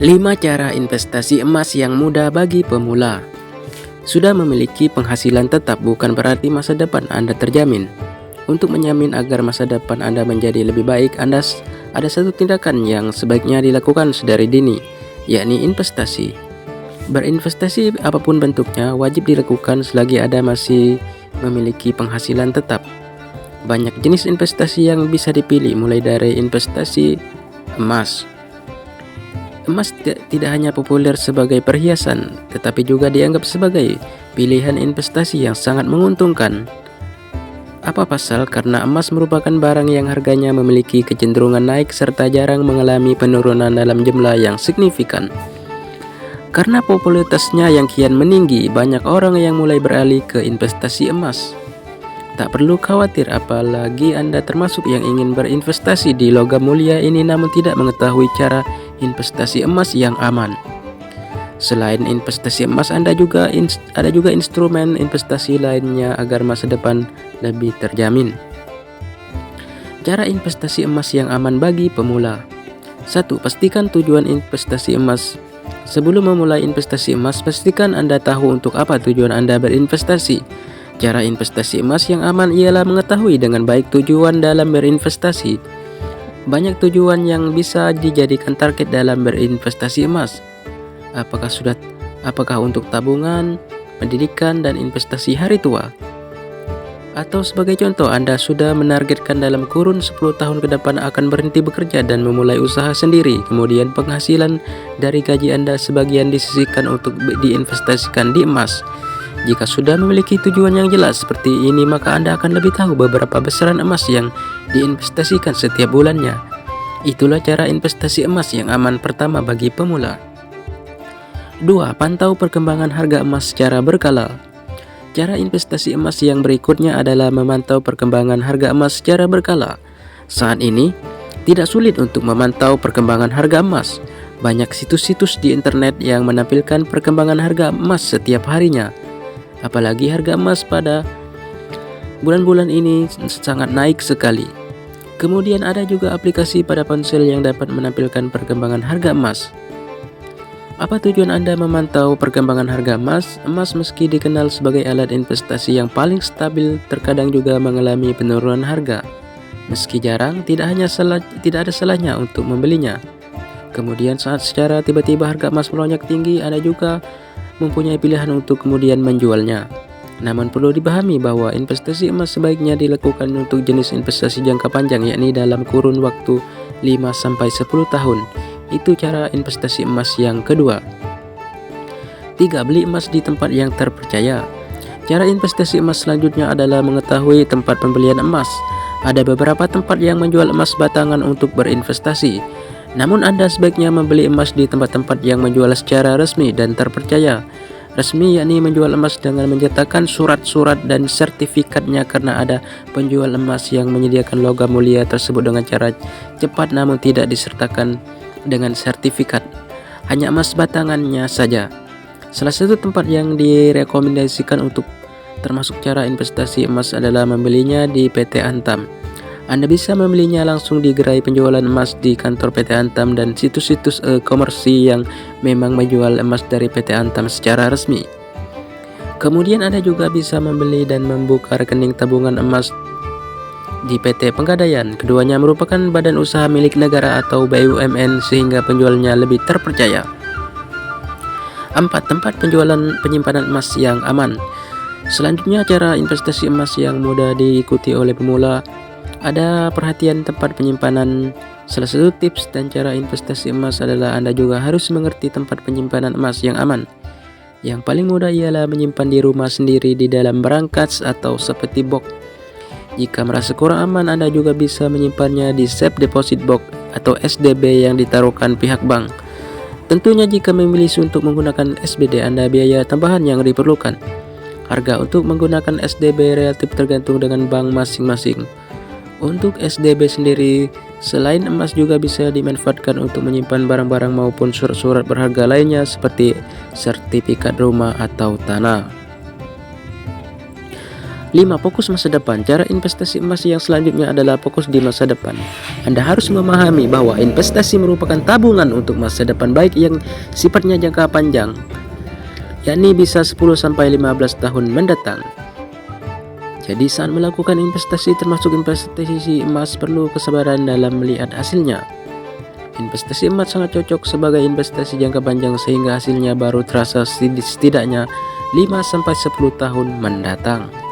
5 cara investasi emas yang mudah bagi pemula. Sudah memiliki penghasilan tetap bukan berarti masa depan Anda terjamin. Untuk menjamin agar masa depan Anda menjadi lebih baik, ada satu tindakan yang sebaiknya dilakukan sedari dini, yakni investasi. Berinvestasi apapun bentuknya wajib dilakukan selagi Anda masih memiliki penghasilan tetap. Banyak jenis investasi yang bisa dipilih, mulai dari investasi emas. Emas tidak hanya populer sebagai perhiasan, tetapi juga dianggap sebagai pilihan investasi yang sangat menguntungkan. Apa pasal? Karena emas merupakan barang yang harganya memiliki kecenderungan naik serta jarang mengalami penurunan dalam jumlah yang signifikan. Karena popularitasnya yang kian meninggi, banyak orang yang mulai beralih ke investasi emas. Tak perlu khawatir apalagi Anda termasuk yang ingin berinvestasi di logam mulia ini namun tidak mengetahui cara investasi emas yang aman. Selain investasi emas, ada juga instrumen investasi lainnya agar masa depan lebih terjamin. Cara investasi emas yang aman bagi pemula. 1. Pastikan tujuan investasi emas. Sebelum memulai investasi emas, pastikan Anda tahu untuk apa tujuan Anda berinvestasi. Cara investasi emas yang aman ialah mengetahui dengan baik tujuan dalam berinvestasi. Banyak tujuan yang bisa dijadikan target dalam berinvestasi emas. Apakah untuk tabungan, pendidikan, dan investasi hari tua? Atau sebagai contoh, Anda sudah menargetkan dalam kurun 10 tahun ke depan akan berhenti bekerja dan memulai usaha sendiri. Kemudian penghasilan dari gaji Anda sebagian disisihkan untuk diinvestasikan di emas. Jika sudah memiliki tujuan yang jelas seperti ini, maka Anda akan lebih tahu beberapa besaran emas yang diinvestasikan setiap bulannya. Itulah cara investasi emas yang aman pertama bagi pemula. 2. Pantau perkembangan harga emas secara berkala. Cara investasi emas yang berikutnya adalah memantau perkembangan harga emas secara berkala. Saat ini, tidak sulit untuk memantau perkembangan harga emas. Banyak situs-situs di internet yang menampilkan perkembangan harga emas setiap harinya. Apalagi harga emas pada bulan-bulan ini sangat naik sekali. Kemudian ada juga aplikasi pada ponsel yang dapat menampilkan perkembangan harga emas. Apa tujuan Anda memantau perkembangan harga emas? Emas meski dikenal sebagai alat investasi yang paling stabil, terkadang juga mengalami penurunan harga. Meski jarang, tidak ada salahnya untuk membelinya. Kemudian saat secara tiba-tiba harga emas melonjak tinggi, Anda juga mempunyai pilihan untuk kemudian menjualnya. Namun perlu dipahami bahwa investasi emas sebaiknya dilakukan untuk jenis investasi jangka panjang, yakni dalam kurun waktu 5-10 tahun. Itu cara investasi emas yang kedua. 3. Beli emas di tempat yang terpercaya. Cara investasi emas selanjutnya adalah mengetahui tempat pembelian emas. Ada beberapa tempat yang menjual emas batangan untuk berinvestasi. Namun Anda sebaiknya membeli emas di tempat-tempat yang menjual secara resmi dan terpercaya. Resmi yakni menjual emas dengan menyertakan surat-surat dan sertifikatnya, karena ada penjual emas yang menyediakan logam mulia tersebut dengan cara cepat namun tidak disertakan dengan sertifikat. Hanya emas batangannya saja. Salah satu tempat yang direkomendasikan untuk termasuk cara investasi emas adalah membelinya di PT Antam. Anda bisa membelinya langsung di gerai penjualan emas di kantor PT Antam dan situs-situs komersi yang memang menjual emas dari PT Antam secara resmi. Kemudian Anda juga bisa membeli dan membuka rekening tabungan emas di PT Penggadaian. Keduanya merupakan badan usaha milik negara atau BUMN sehingga penjualnya lebih terpercaya. 4. Tempat penyimpanan emas yang aman. Selanjutnya, cara investasi emas yang mudah diikuti oleh pemula. Ada perhatian tempat penyimpanan. Salah satu tips dan cara investasi emas adalah Anda juga harus mengerti tempat penyimpanan emas yang aman. Yang paling mudah ialah menyimpan di rumah sendiri di dalam berangkas atau seperti box. Jika merasa kurang aman, Anda juga bisa menyimpannya di Safe Deposit Box atau SDB yang ditaruhkan pihak bank. Tentunya jika memilih untuk menggunakan SBD, Anda biaya tambahan yang diperlukan. Harga untuk menggunakan SDB relatif tergantung dengan bank masing-masing. Untuk SDB sendiri, selain emas juga bisa dimanfaatkan untuk menyimpan barang-barang maupun surat-surat berharga lainnya seperti sertifikat rumah atau tanah. 5. Fokus masa depan. Cara investasi emas yang selanjutnya adalah fokus di masa depan. Anda harus memahami bahwa investasi merupakan tabungan untuk masa depan baik yang sifatnya jangka panjang, yakni bisa 10-15 tahun mendatang. Jadi saat melakukan investasi termasuk investasi emas perlu kesabaran dalam melihat hasilnya. Investasi emas sangat cocok sebagai investasi jangka panjang sehingga hasilnya baru terasa setidaknya 5-10 tahun mendatang.